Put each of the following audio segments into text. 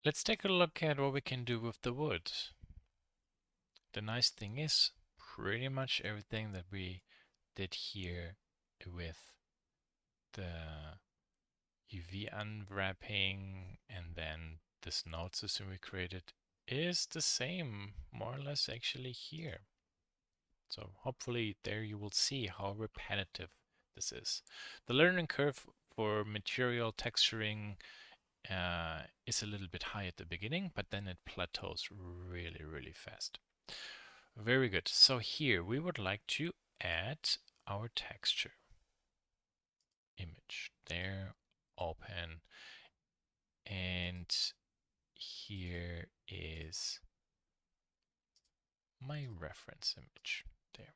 Let's take a look at what we can do with the wood. The nice thing is pretty much everything that we did here with the UV unwrapping and then this node system we created is the same, more or less actually here. So hopefully there you will see how repetitive this is. The learning curve for material texturing is a little bit high at the beginning, but then it plateaus really, really fast. Very good. So here we would like to add our texture. Image there, open, and here is my reference image there.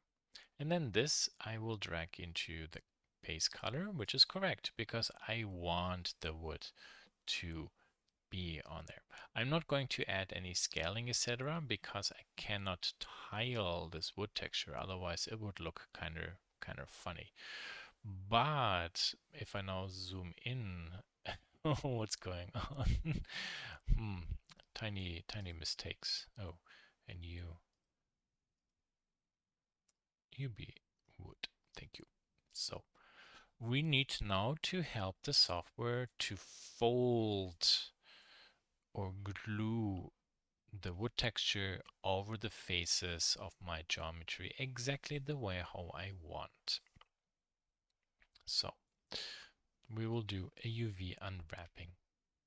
And then this I will drag into the base color, which is correct because I want the wood to be on there. I'm not going to add any scaling, etc., because I cannot tile this wood texture, otherwise it would look kind of funny. But if I now zoom in, what's going on? Tiny mistakes. Oh, and you be wood. Thank you. So we need now to help the software to fold or glue the wood texture over the faces of my geometry exactly the way how I want. So we will do a UV unwrapping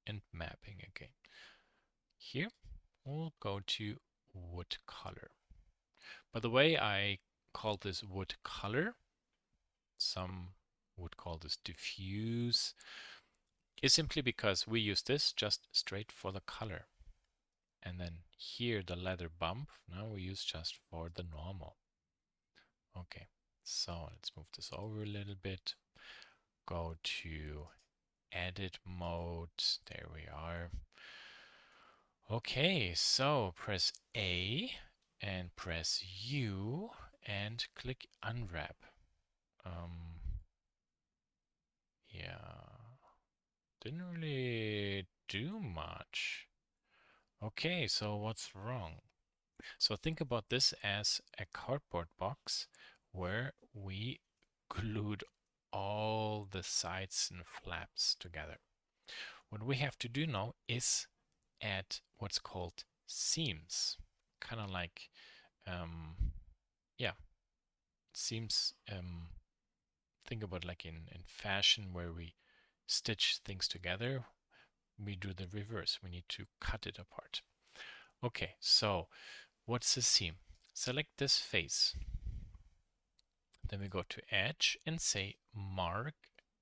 and mapping again. Here we'll go to wood color. By the way, I call this wood color. Some would call this diffuse. Is simply because we use this just straight for the color. And then here the leather bump, now we use just for the normal. Okay, so let's move this over a little bit. Go to edit mode. There we are. Okay, so press A and press U and click unwrap. Yeah, didn't really do much. Okay, so what's wrong? So think about this as a cardboard box where we glued all the sides and flaps together. What we have to do now is add what's called seams. Kind of like, yeah, seams. Think about like in fashion where we stitch things together. We do the reverse. We need to cut it apart. Okay, so what's a seam? Select this face. Then we go to edge and say mark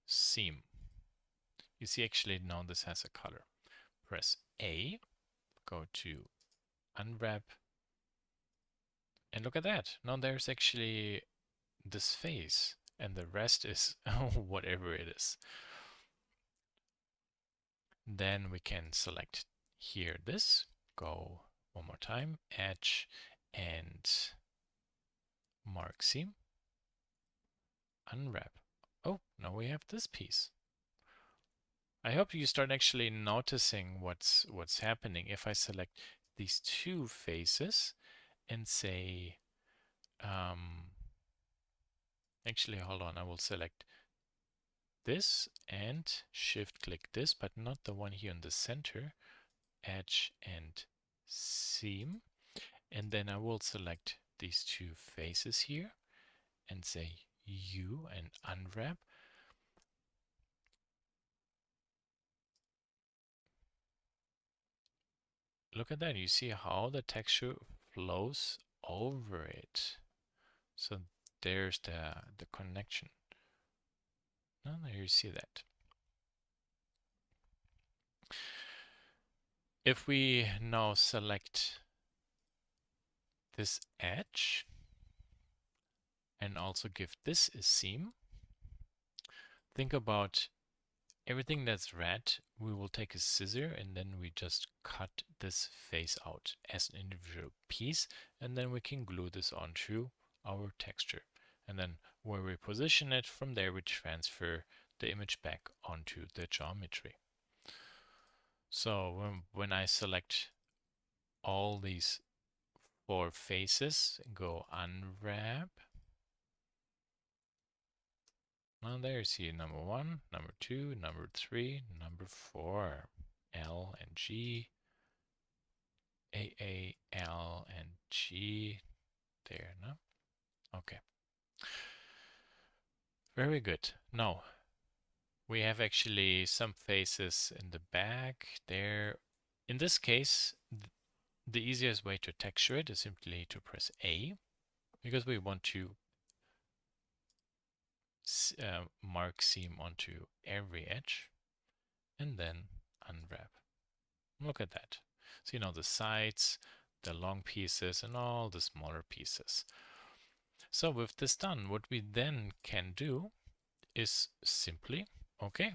seam. You see actually now this has a color. Press A, go to unwrap, and look at that. Now there's actually this face and the rest is whatever it is. Then we can select here this, go one more time, edge and mark seam, unwrap. Oh, now we have this piece. I hope you start actually noticing what's happening. If I select these two faces and say, actually, hold on, I will select this and shift click this, but not the one here in the center, edge and seam. And then I will select these two faces here and say U and unwrap. Look at that. You see how the texture flows over it. So there's the connection. Now there you see that. If we now select this edge and also give this a seam, think about everything that's red. We will take a scissor and then we just cut this face out as an individual piece, and then we can glue this onto our texture. And then where we position it, from there we transfer the image back onto the geometry. So when I select all these 4 faces, go unwrap. Now there's here number 1, number 2, number 3, number 4. L and G, A, L and G. There, no? Okay. Very good. Now, we have actually some faces in the back there. In this case, the easiest way to texture it is simply to press A, because we want to mark seam onto every edge, and then unwrap. Look at that. So you know the sides, the long pieces, and all the smaller pieces. So with this done, what we then can do is simply, okay,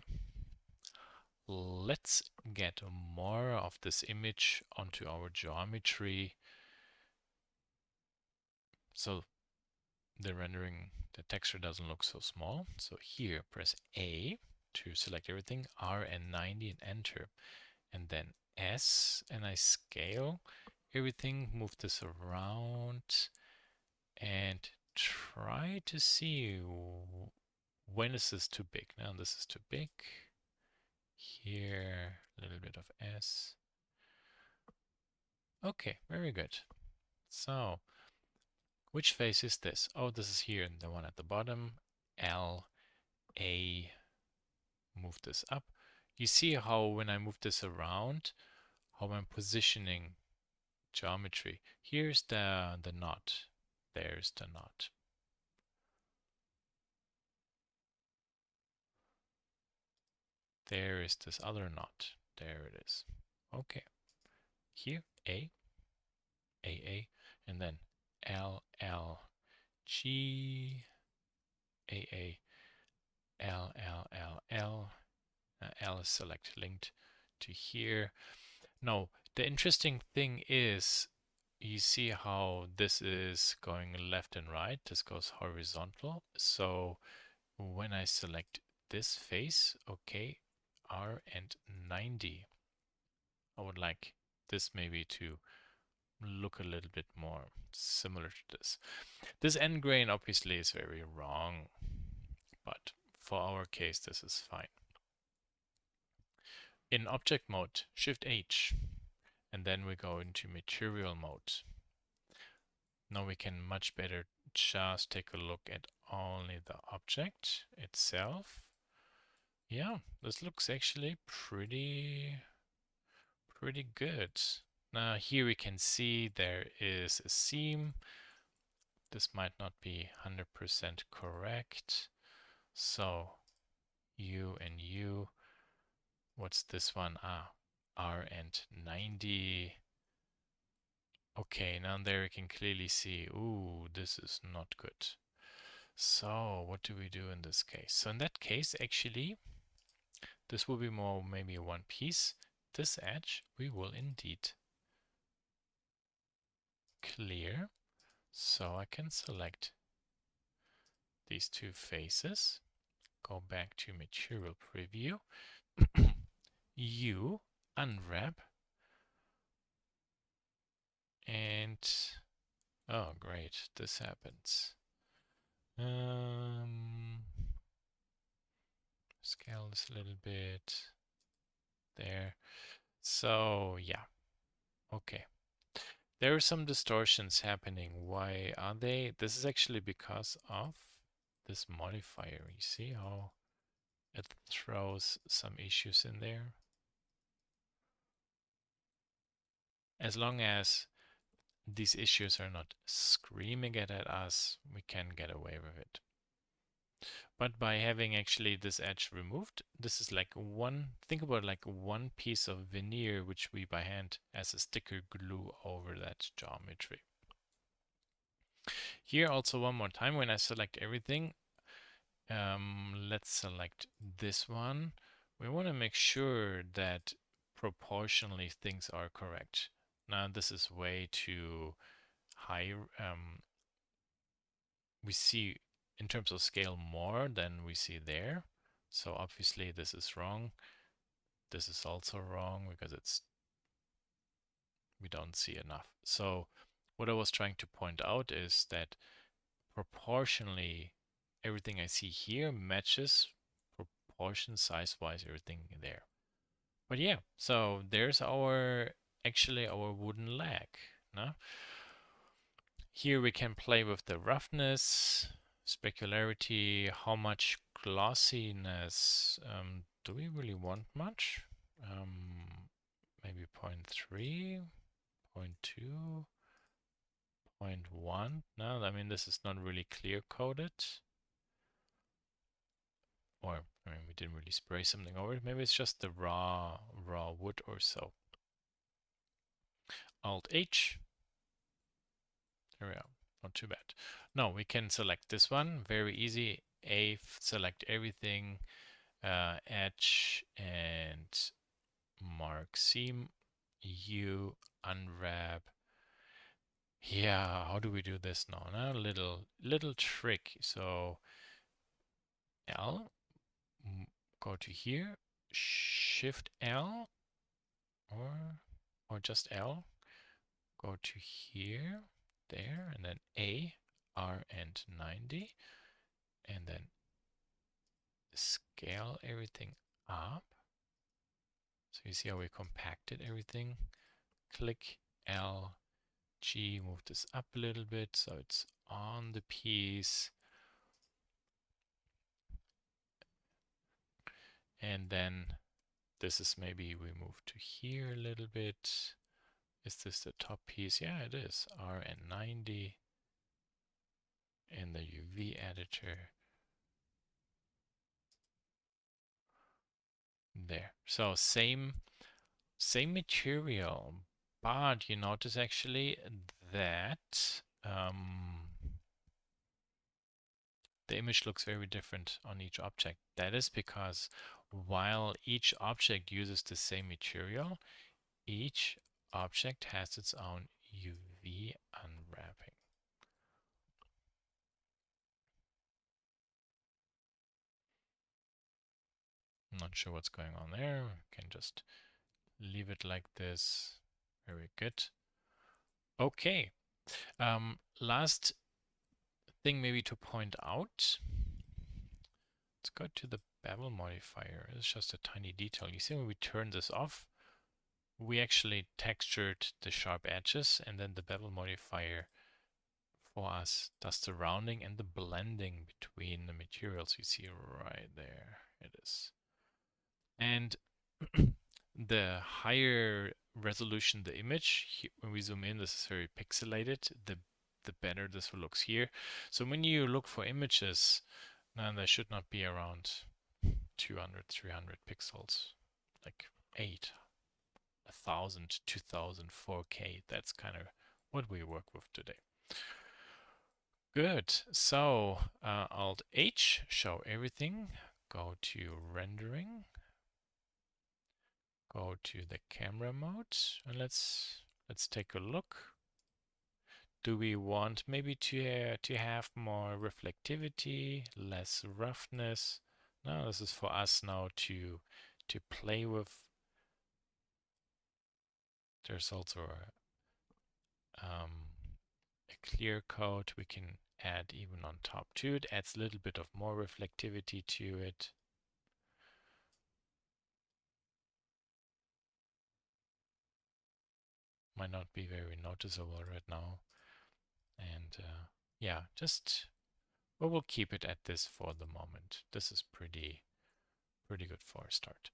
let's get more of this image onto our geometry. So the rendering, the texture doesn't look so small. So here, press A to select everything, R and 90 and enter. And then S, and I scale everything, move this around, and try to see when is this too big. Now this is too big. Here, a little bit of S. Okay, very good. So, which face is this? Oh, this is here, the one at the bottom. L, A, move this up. You see how when I move this around, how I'm positioning geometry. Here's the knot. There's the knot. There is this other knot. There it is. Okay. Here, A, and then L, L, G, A, L, L, L, L. L is select linked to here. No, the interesting thing is you see how this is going left and right. This goes horizontal. So when I select this face, okay, R and 90, I would like this maybe to look a little bit more similar to this. This end grain obviously is very wrong, but for our case this is fine. In object mode, Shift H, and then we go into material mode. Now we can much better just take a look at only the object itself. Yeah, this looks actually pretty good. Now here we can see there is a seam. This might not be 100% correct. So U and U, what's this one? Ah, R and 90. Okay, now there we can clearly see, ooh, this is not good. So what do we do in this case? So in that case, actually, this will be more maybe one piece. This edge we will indeed clear. So I can select these two faces, go back to material preview, U, unwrap, and oh great, this happens. Scale this a little bit there. So yeah, okay. There are some distortions happening. Why are they? This is actually because of this modifier. You see how it throws some issues in there? As long as these issues are not screaming at us, we can get away with it. But by having actually this edge removed, this is like one, think about like one piece of veneer which we by hand as a sticker glue over that geometry. Here also one more time, when I select everything, let's select this one. We want to make sure that proportionally things are correct. Now this is way too high. We see in terms of scale more than we see there. So obviously this is wrong. this is also wrong because we don't see enough. So what I was trying to point out is that proportionally everything I see here matches proportion size-wise everything there. But yeah, so there's actually our wooden leg. No? Here we can play with the roughness, specularity, how much glossiness. Do we really want much? Maybe 0.3, 0.2, 0.1. No, I mean, this is not really clear coded. Or, I mean, we didn't really spray something over it. Maybe it's just the raw wood or so. Alt H. There we are. Not too bad. No, we can select this one. Very easy. A, select everything. Edge and mark seam. U, unwrap. Yeah, how do we do this now? Now, little trick. So L, go to here, Shift L, or just L. Go to here, there, and then A, R, and 90, and then scale everything up. So you see how we compacted everything. Click L, G, move this up a little bit so it's on the piece. And then this is maybe we move to here a little bit. Is this the top piece? Yeah, it is. RN90 in the UV editor. There. So same material, but you notice actually that the image looks very different on each object. That is because while each object uses the same material, each object has its own UV unwrapping. I'm not sure what's going on there. We can just leave it like this. Very good. Okay. Last thing maybe to point out. Let's go to the Bevel Modifier. It's just a tiny detail. You see when we turn this off, we actually textured the sharp edges, and then the Bevel Modifier for us does the rounding and the blending between the materials. You see right there. It is. And the higher resolution the image, when we zoom in, this is very pixelated, the better this looks here. So when you look for images, now they should not be around 200, 300 pixels, like 8, 1000, 2000, 4K. That's kind of what we work with today. Good. So Alt H, show everything. Go to rendering. Go to the camera mode and let's take a look. Do we want maybe to have more reflectivity, less roughness? No, this is for us now to play with. There's also a clear coat we can add even on top too. It adds a little bit of more reflectivity to it. Might not be very noticeable right now. And yeah, but we'll keep it at this for the moment. This is pretty good for a start.